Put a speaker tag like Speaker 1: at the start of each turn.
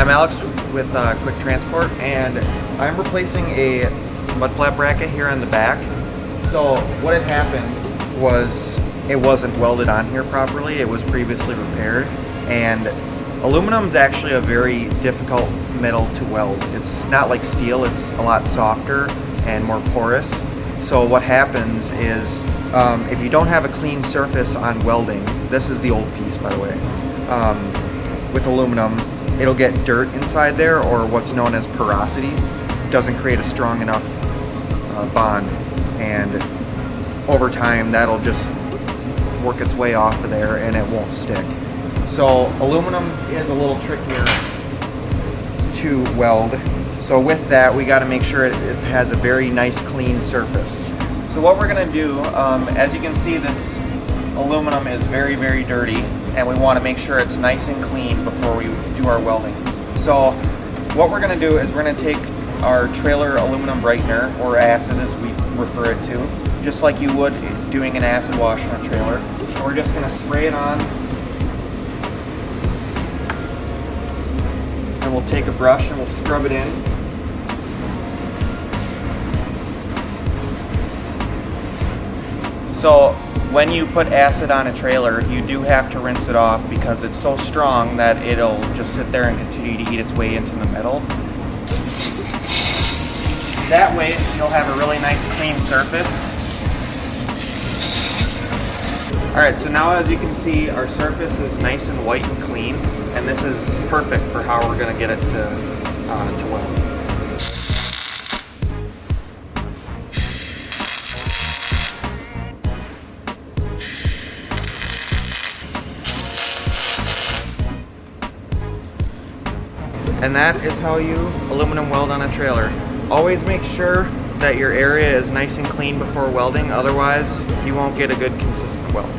Speaker 1: I'm Alex with Quick Transport, and I'm replacing a mud flap bracket here on the back. So what had happened was it wasn't welded on here properly. It was previously repaired, and aluminum is actually a very difficult metal to weld. It's not like steel, it's a lot softer and more porous. So what happens is if you don't have a clean surface on welding, this is the old piece by the way, with aluminum, it'll get dirt inside there, or what's known as porosity. It doesn't create a strong enough bond, and over time that'll just work its way off of there and it won't stick. So aluminum is a little trickier to weld. So with that, we got to make sure it has a very nice clean surface. So what we're going to do, as you can see, this aluminum is very, very dirty, and we want to make sure it's nice and clean before we do our welding. So what we're going to do is we're going to take our trailer aluminum brightener, or acid as we refer it to, just like you would doing an acid wash on a trailer. And we're just going to spray it on, and we'll take a brush and we'll scrub it in. So when you put acid on a trailer, you do have to rinse it off because it's so strong that it'll just sit there and continue to eat its way into the metal. That way you'll have a really nice clean surface. Alright, so now as you can see, our surface is nice and white and clean, and this is perfect for how we're going to get it to weld. And that is how you aluminum weld on a trailer. Always make sure that your area is nice and clean before welding, otherwise you won't get a good consistent weld.